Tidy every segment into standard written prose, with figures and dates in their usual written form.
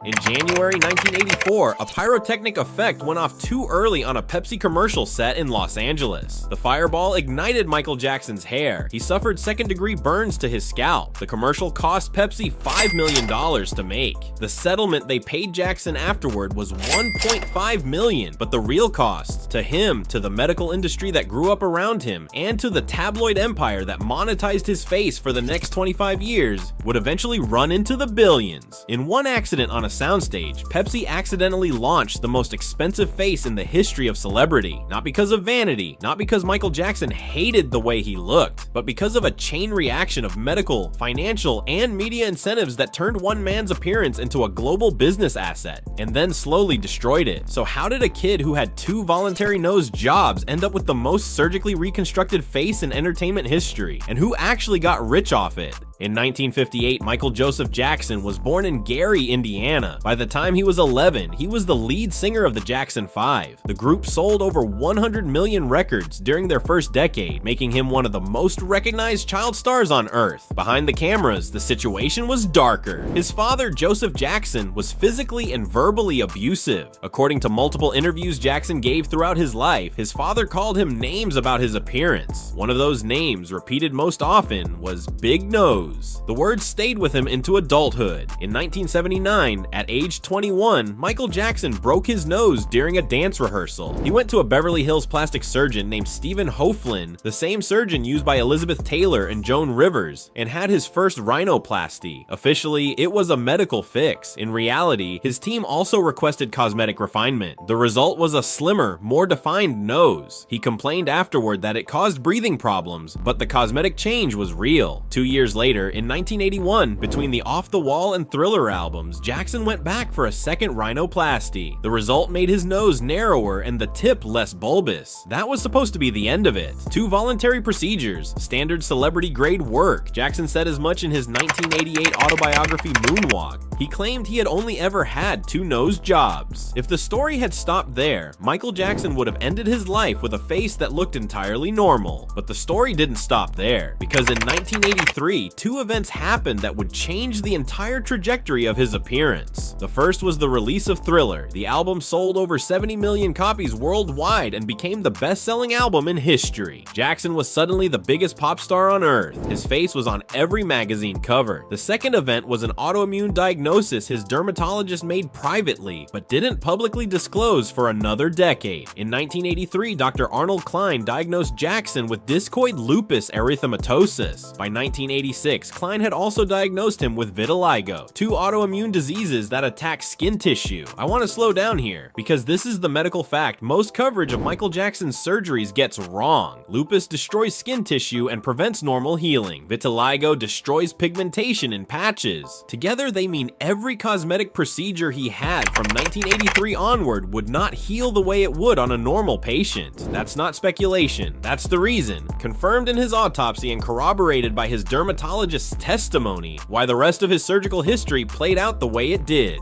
In January 1984, a pyrotechnic effect went off too early on a Pepsi commercial set in Los Angeles. The fireball ignited Michael Jackson's hair. He suffered second-degree burns to his scalp. The commercial cost Pepsi $5 million to make. The settlement they paid Jackson afterward was $1.5 million, but the real cost, to him, to the medical industry that grew up around him, and to the tabloid empire that monetized his face for the next 25 years, would eventually run into the billions. In one accident on a soundstage, Pepsi accidentally launched the most expensive face in the history of celebrity. Not because of vanity, not because Michael Jackson hated the way he looked, but because of a chain reaction of medical, financial, and media incentives that turned one man's appearance into a global business asset, and then slowly destroyed it. So how did a kid who had 2 voluntary nose jobs end up with the most surgically reconstructed face in entertainment history? And who actually got rich off it? In 1958, Michael Joseph Jackson was born in Gary, Indiana. By the time he was 11, he was the lead singer of the Jackson 5. The group sold over 100 million records during their first decade, making him one of the most recognized child stars on earth. Behind the cameras, the situation was darker. His father, Joseph Jackson, was physically and verbally abusive. According to multiple interviews Jackson gave throughout his life, his father called him names about his appearance. One of those names, repeated most often, was Big Nose. The word stayed with him into adulthood. In 1979, at age 21, Michael Jackson broke his nose during a dance rehearsal. He went to a Beverly Hills plastic surgeon named Stephen Hoeflin, the same surgeon used by Elizabeth Taylor and Joan Rivers, and had his first rhinoplasty. Officially, it was a medical fix. In reality, his team also requested cosmetic refinement. The result was a slimmer, more defined nose. He complained afterward that it caused breathing problems, but the cosmetic change was real. 2 years later, in 1981, between the Off the Wall and Thriller albums, Jackson went back for a second rhinoplasty. The result made his nose narrower and the tip less bulbous. That was supposed to be the end of it. 2 voluntary procedures, standard celebrity-grade work. Jackson said as much in his 1988 autobiography Moonwalk. He claimed he had only ever had 2 nose jobs. If the story had stopped there, Michael Jackson would have ended his life with a face that looked entirely normal. But the story didn't stop there, because in 1983, 2 events happened that would change the entire trajectory of his appearance. The first was the release of Thriller. The album sold over 70 million copies worldwide and became the best-selling album in history. Jackson was suddenly the biggest pop star on earth. His face was on every magazine cover. The second event was an autoimmune diagnosis his dermatologist made privately, but didn't publicly disclose for another decade. In 1983, Dr. Arnold Klein diagnosed Jackson with discoid lupus erythematosus. By 1986, Klein had also diagnosed him with vitiligo, 2 autoimmune diseases that attack skin tissue. I want to slow down here, because this is the medical fact most coverage of Michael Jackson's surgeries gets wrong. Lupus destroys skin tissue and prevents normal healing. Vitiligo destroys pigmentation in patches. Together, they mean every cosmetic procedure he had from 1983 onward would not heal the way it would on a normal patient. That's not speculation. That's the reason, confirmed in his autopsy and corroborated by his dermatologist's testimony, why the rest of his surgical history played out the way it did.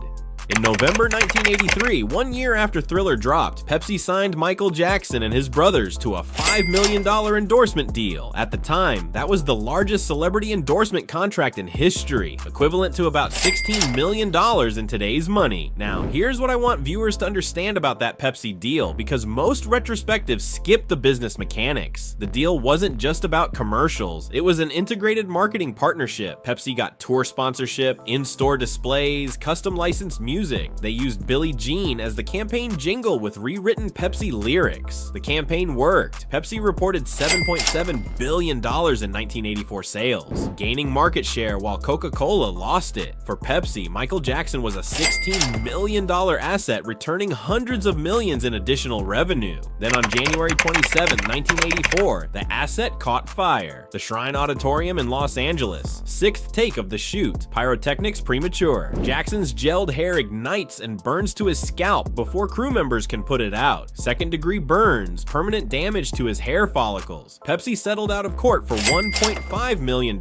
In November 1983, 1 year after Thriller dropped, Pepsi signed Michael Jackson and his brothers to a $5 million endorsement deal. At the time, that was the largest celebrity endorsement contract in history, equivalent to about $16 million in today's money. Now, here's what I want viewers to understand about that Pepsi deal, because most retrospectives skip the business mechanics. The deal wasn't just about commercials, it was an integrated marketing partnership. Pepsi got tour sponsorship, in-store displays, custom licensed music. They used Billie Jean as the campaign jingle with rewritten Pepsi lyrics. The campaign worked. Pepsi reported $7.7 billion in 1984 sales, gaining market share while Coca-Cola lost it. For Pepsi, Michael Jackson was a $16 million asset, returning hundreds of millions in additional revenue. Then on January 27, 1984, the asset caught fire. The Shrine Auditorium in Los Angeles. 6th take of the shoot. Pyrotechnics premature. Jackson's gelled hair ignites and burns to his scalp before crew members can put it out. Second-degree burns, permanent damage to his hair follicles. Pepsi settled out of court for $1.5 million.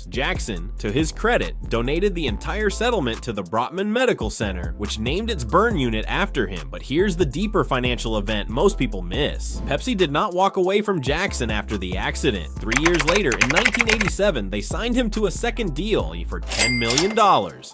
Jackson, to his credit, donated the entire settlement to the Brotman Medical Center, which named its burn unit after him. But here's the deeper financial event most people miss. Pepsi did not walk away from Jackson after the accident. 3 years later, in 1987, they signed him to a second deal for $10 million,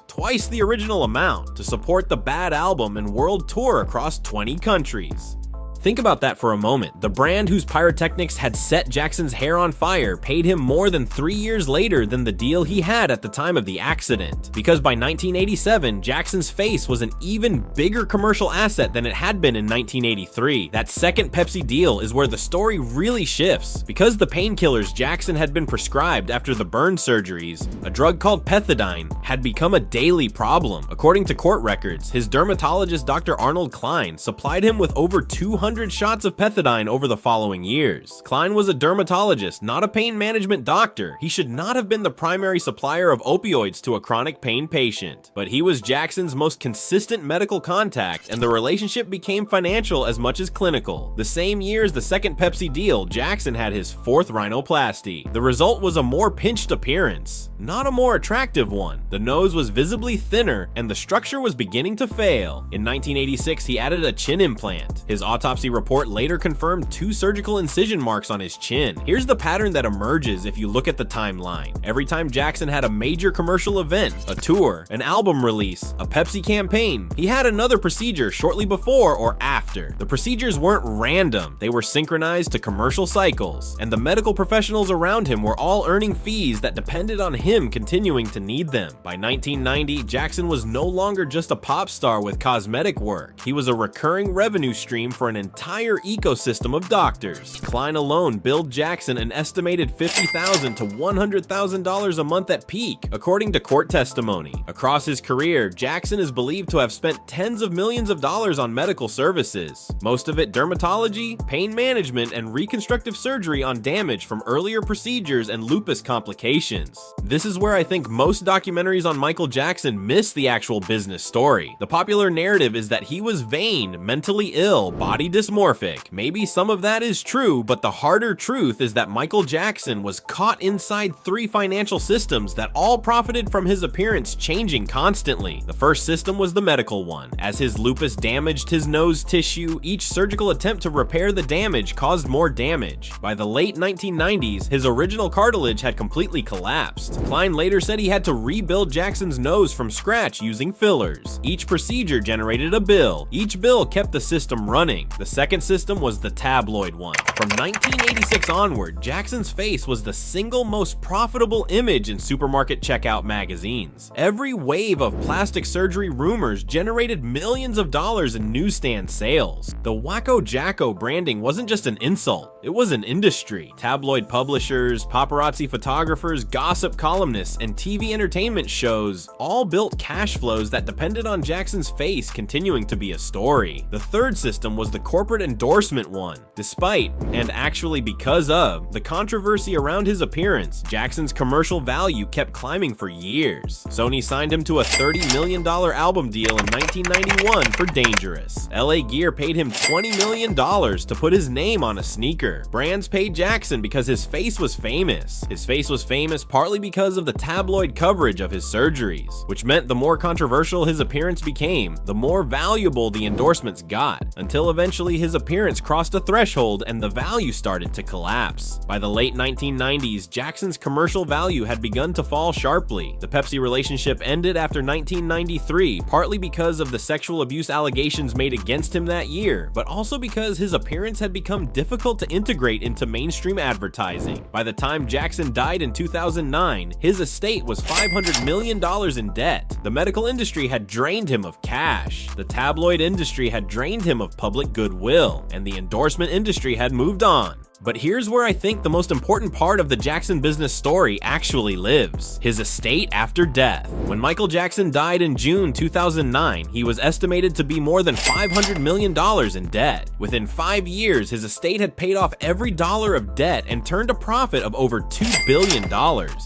twice the original amount, to support the Bad album and world tour across 20 countries. Think about that for a moment. The brand whose pyrotechnics had set Jackson's hair on fire paid him more than 3 years later than the deal he had at the time of the accident. Because by 1987, Jackson's face was an even bigger commercial asset than it had been in 1983. That second Pepsi deal is where the story really shifts. Because the painkillers Jackson had been prescribed after the burn surgeries, a drug called pethidine had become a daily problem. According to court records, his dermatologist Dr. Arnold Klein supplied him with over 200 shots of pethidine over the following years. Klein was a dermatologist, not a pain management doctor. He should not have been the primary supplier of opioids to a chronic pain patient. But he was Jackson's most consistent medical contact, and the relationship became financial as much as clinical. The same year as the second Pepsi deal, Jackson had his fourth rhinoplasty. The result was a more pinched appearance, not a more attractive one. The nose was visibly thinner, and the structure was beginning to fail. In 1986, he added a chin implant. His autopsy report later confirmed 2 surgical incision marks on his chin. Here's the pattern that emerges if you look at the timeline. Every time Jackson had a major commercial event, a tour, an album release, a Pepsi campaign, he had another procedure shortly before or after. The procedures weren't random, they were synchronized to commercial cycles, and the medical professionals around him were all earning fees that depended on him continuing to need them. By 1990, Jackson was no longer just a pop star with cosmetic work. He was a recurring revenue stream for an entire ecosystem of doctors. Klein alone billed Jackson an estimated $50,000 to $100,000 a month at peak, according to court testimony. Across his career, Jackson is believed to have spent tens of millions of dollars on medical services, most of it dermatology, pain management, and reconstructive surgery on damage from earlier procedures and lupus complications. This is where I think most documentaries on Michael Jackson miss the actual business story. The popular narrative is that he was vain, mentally ill, body dysmorphic. Maybe some of that is true, but the harder truth is that Michael Jackson was caught inside 3 financial systems that all profited from his appearance changing constantly. The first system was the medical one. As his lupus damaged his nose tissue, each surgical attempt to repair the damage caused more damage. By the late 1990s, his original cartilage had completely collapsed. Klein later said he had to rebuild Jackson's nose from scratch using fillers. Each procedure generated a bill. Each bill kept the system running. The second system was the tabloid one. From 1986 onward, Jackson's face was the single most profitable image in supermarket checkout magazines. Every wave of plastic surgery rumors generated millions of dollars in newsstand sales. The Wacko Jacko branding wasn't just an insult, it was an industry. Tabloid publishers, paparazzi photographers, gossip columnists, and TV entertainment shows all built cash flows that depended on Jackson's face continuing to be a story. The third system was the corporate endorsement one. Despite, and actually because of, the controversy around his appearance, Jackson's commercial value kept climbing for years. Sony signed him to a $30 million album deal in 1991 for Dangerous. LA Gear paid him $20 million to put his name on a sneaker. Brands paid Jackson because his face was famous. His face was famous partly because of the tabloid coverage of his surgeries, which meant the more controversial his appearance became, the more valuable the endorsements got, until eventually his appearance crossed a threshold and the value started to collapse. By the late 1990s, Jackson's commercial value had begun to fall sharply. The Pepsi relationship ended after 1993, partly because of the sexual abuse allegations made against him that year, but also because his appearance had become difficult to integrate into mainstream advertising. By the time Jackson died in 2009, his estate was $500 million in debt. The medical industry had drained him of cash. The tabloid industry had drained him of public goodwill, and the endorsement industry had moved on. But here's where I think the most important part of the Jackson business story actually lives: his estate after death. When Michael Jackson died in June 2009, he was estimated to be more than $500 million in debt. Within 5 years, his estate had paid off every dollar of debt and turned a profit of over $2 billion.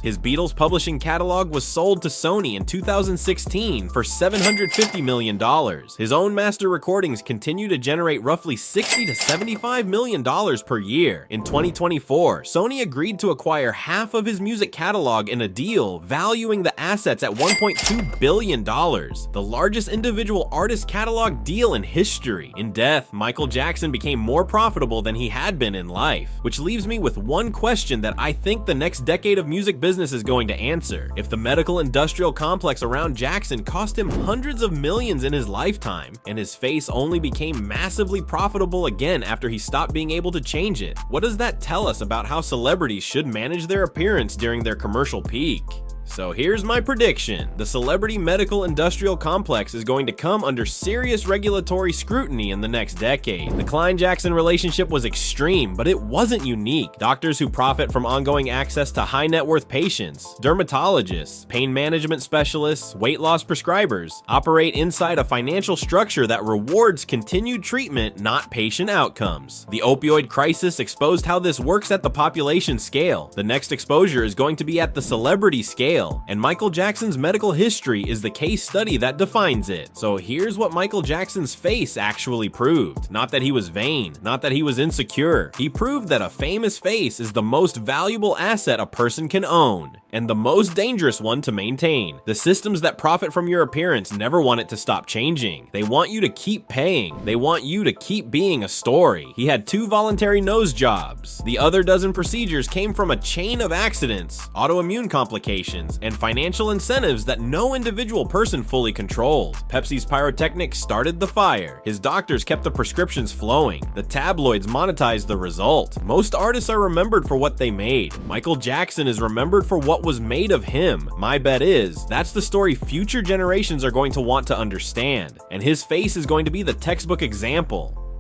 His Beatles publishing catalog was sold to Sony in 2016 for $750 million. His own master recordings continue to generate roughly $60 to $75 million per year. fire. In 2024, Sony agreed to acquire half of his music catalog in a deal valuing the assets at $1.2 billion, the largest individual artist catalog deal in history. In death, Michael Jackson became more profitable than he had been in life, which leaves me with one question that I think the next decade of music business is going to answer. If the medical industrial complex around Jackson cost him hundreds of millions in his lifetime, and his face only became massively profitable again after he stopped being able to change it, what does that tell us about how celebrities should manage their appearance during their commercial peak? So here's my prediction. The celebrity medical industrial complex is going to come under serious regulatory scrutiny in the next decade. The Klein-Jackson relationship was extreme, but it wasn't unique. Doctors who profit from ongoing access to high net worth patients, dermatologists, pain management specialists, weight loss prescribers, operate inside a financial structure that rewards continued treatment, not patient outcomes. The opioid crisis exposed how this works at the population scale. The next exposure is going to be at the celebrity scale, and Michael Jackson's medical history is the case study that defines it. So here's what Michael Jackson's face actually proved. Not that he was vain, not that he was insecure. He proved that a famous face is the most valuable asset a person can own, and the most dangerous one to maintain. The systems that profit from your appearance never want it to stop changing. They want you to keep paying. They want you to keep being a story. He had 2 voluntary nose jobs. The other dozen procedures came from a chain of accidents, autoimmune complications, and financial incentives that no individual person fully controlled. Pepsi's pyrotechnic started the fire. His doctors kept the prescriptions flowing. The tabloids monetized the result. Most artists are remembered for what they made. Michael Jackson is remembered for what was made of him. My bet is that's the story future generations are going to want to understand, and his face is going to be the textbook example.